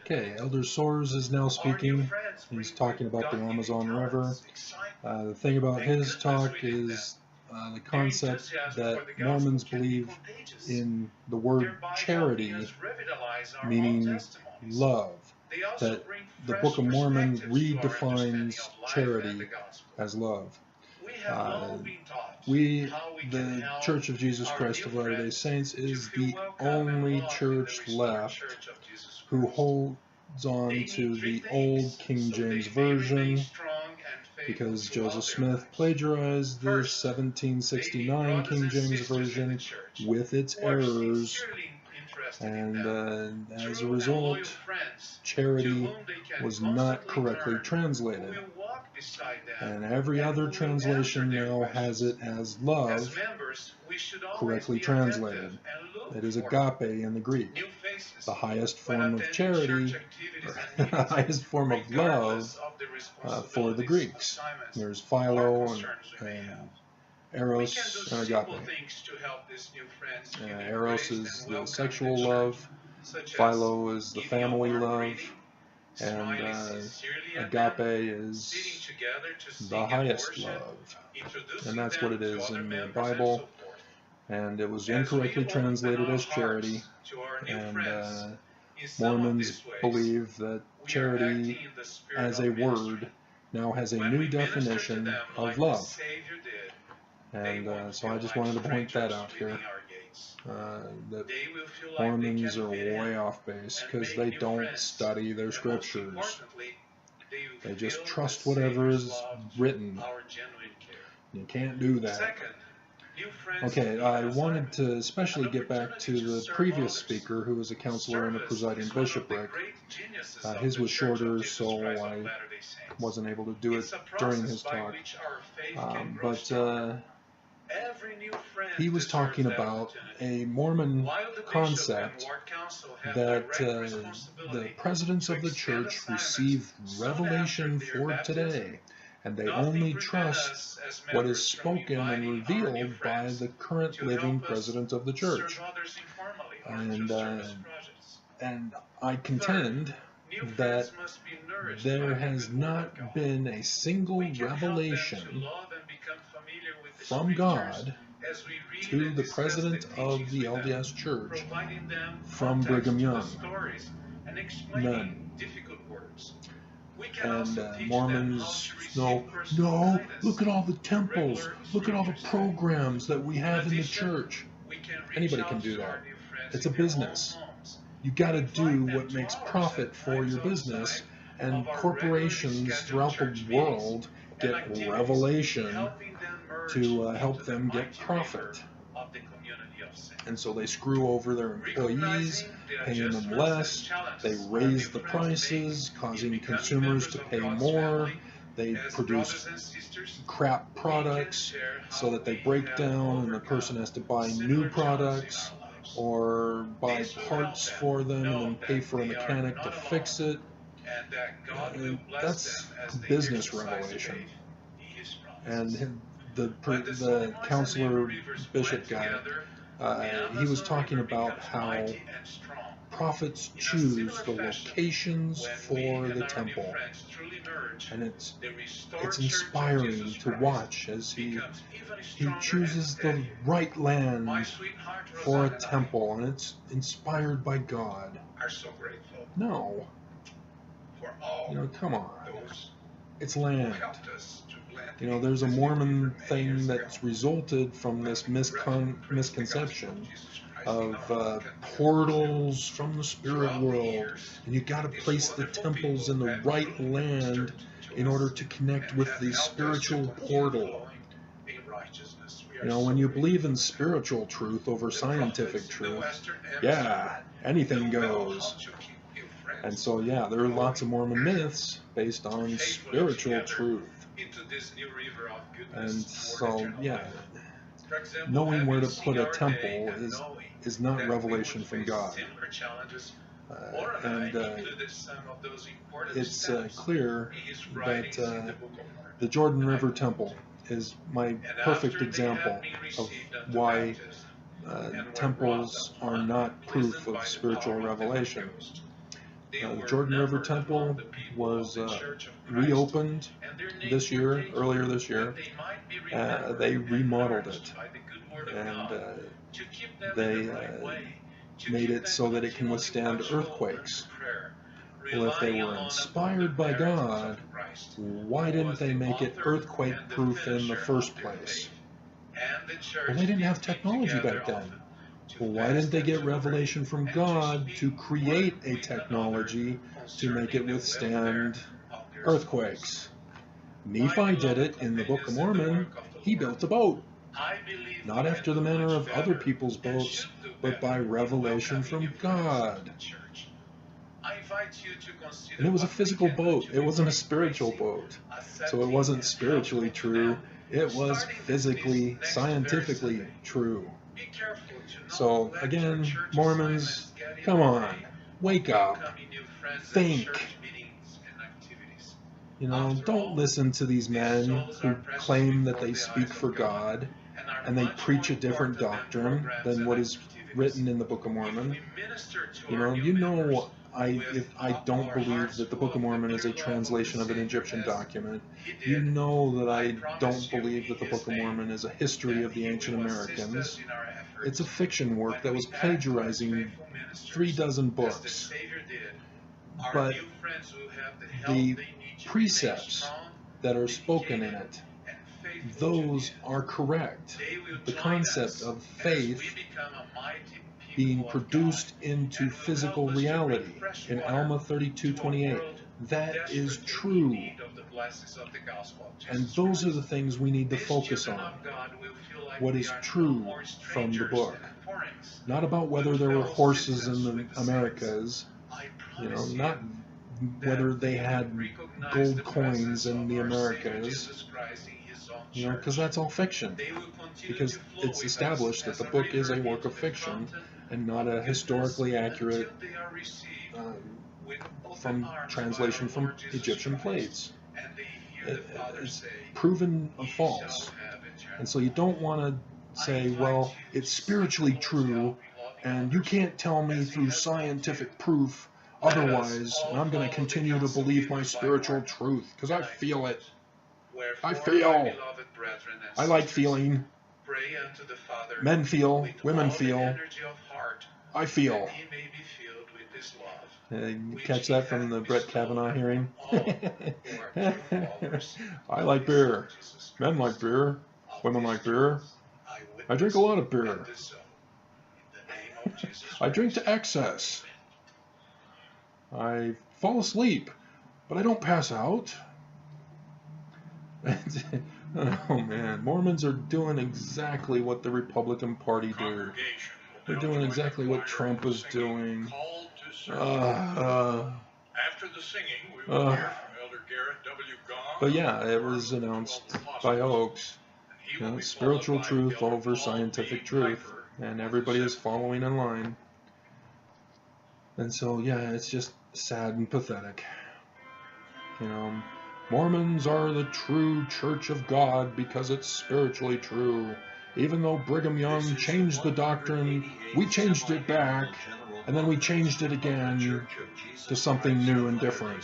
Okay, Elder Soares is now speaking. He's talking about the Amazon River. The thing about his talk is the concept that Mormons believe in the word charity, meaning love. That the Book of Mormon redefines charity as love. The Church of Jesus Christ of Latter-day Saints is the only church left who holds on to the old King James Version, because Joseph Smith plagiarized the 1769 King James Version with its errors, and as a result, charity was not correctly translated. And every other translation now has it as love correctly translated. It is agape in the Greek, the highest form of charity, or the highest form of love for the Greeks. There's philo and eros and agape. Eros is the sexual love, philo is the family love, and agape is the highest love. And that's what it is in the Bible. And it was incorrectly translated as charity. And Mormons believe that charity as a word now has a new definition of love. And so I just wanted to point that out here. That Mormons are way off base because they don't study their scriptures. They just trust whatever is written. You can't do that. Okay, I wanted to especially get back to the previous speaker, who was a counselor in a presiding bishopric. His was shorter, so I wasn't able to do it during his talk. But he was talking about a Mormon concept that the presidents of the church receive revelation for today, and they only trust what is spoken and revealed by the current living president of the church. And I contend that there has not been a single revelation from God to the president of the LDS Church from Brigham Young. None. And Mormons, no, look at all the temples, look at all the programs that we have in the church. Anybody can do that. It's a business. You got to do what makes profit for your business, and corporations throughout the world get revelation to help them get profit. And so they screw over their employees, paying them less. They raise the prices, causing consumers to pay more. They produce crap products so that they break down and the person has to buy new products or buy parts for them and then pay for a mechanic to fix it. That's business revelation. And the counselor bishop guy, he was talking about how prophets choose the locations for the temple, and it's inspiring to watch as he chooses the right land for a temple, and it's inspired by God. No, come on, it's land. There's a Mormon thing that's resulted from this misconception of portals from the spirit world, and you got to place the temples in the right land in order to connect with the spiritual portal. When you believe in spiritual truth over scientific truth, anything goes. And so, there are lots of Mormon myths based on spiritual truth. And so, knowing where to put a temple is not revelation from God. It's clear that the Jordan River Temple is my perfect example of why temples are not proof of spiritual revelation. The Jordan River Temple was reopened earlier this year. They remodeled it, and they made it so that it can withstand earthquakes. Well, if they were inspired by God, why didn't they make it earthquake-proof in the first place? Well, they didn't have technology back then. Well, why didn't they get revelation from God to create a technology to make it withstand earthquakes? Nephi did it in the Book of Mormon. He built a boat, not after the manner of other people's boats, but by revelation from God. And it was a physical boat. It wasn't a spiritual boat. So it wasn't spiritually true. It was physically, scientifically true. So again, Mormons, come on, wake up, think. You know, don't listen to these men who claim that they speak for God and they preach a different doctrine than what is written in the Book of Mormon. I don't believe that the Book of Mormon is a translation of an Egyptian document. You know that I don't believe that the Book of Mormon is a history of the ancient Americans. It's a fiction work that was plagiarizing 36 books. But the precepts that are spoken in it, those are correct. The concept of faith being produced into physical reality in Alma 32:28. That is true. And those are the things we need to focus on. What is true from the book. Not about whether there were horses in the Americas, not whether they had gold coins in the Americas, because that's all fiction. Because it's established that the book is a work of fiction and not a historically accurate translation from Egyptian plates. It's proven false. And so you don't want to say, well, it's spiritually true, and you can't tell me through scientific proof otherwise, and I'm going to continue to believe my spiritual truth, because I feel it. I feel. I like feeling. Men feel, women feel. I feel. You catch that from the Brett Kavanaugh hearing? I like beer. Men like beer. Women like beer. I drink a lot of beer. I drink to excess. I fall asleep, but I don't pass out. Oh man, Mormons are doing exactly what the Republican Party do. They're doing exactly what Trump was doing. After the singing, we will hear from Elder Garrett W. Gong. But yeah, it was announced by Oaks. Spiritual truth over scientific truth, and everybody is following in line. And so yeah, it's just sad and pathetic. Mormons are the true Church of God because it's spiritually true. Even though Brigham Young changed the doctrine, we changed it back, and then we changed it again to something new and different.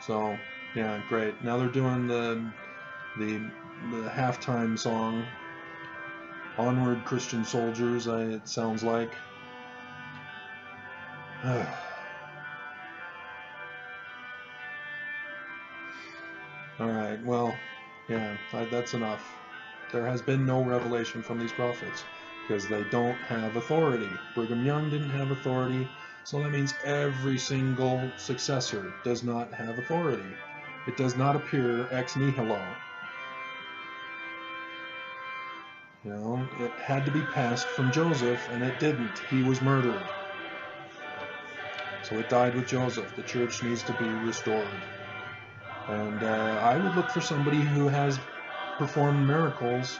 So, yeah, great. Now they're doing the halftime song, Onward Christian Soldiers, it sounds like. Alright, well, yeah, that's enough. There has been no revelation from these prophets because they don't have authority. Brigham Young didn't have authority, so that means every single successor does not have authority. It does not appear ex nihilo. It had to be passed from Joseph, and it didn't. He was murdered. So it died with Joseph. The church needs to be restored. And I would look for somebody who has performed miracles.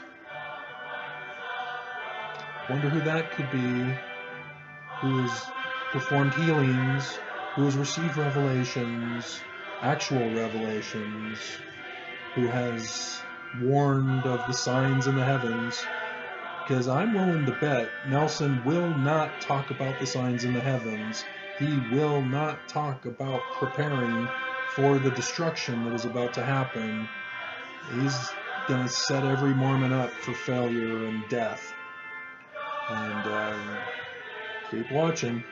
Wonder who that could be. Who has performed healings, who has received revelations, actual revelations, who has warned of the signs in the heavens, because I'm willing to bet Nelson will not talk about the signs in the heavens. He will not talk about preparing for the destruction that is about to happen. He's going to set every Mormon up for failure and death. And keep watching.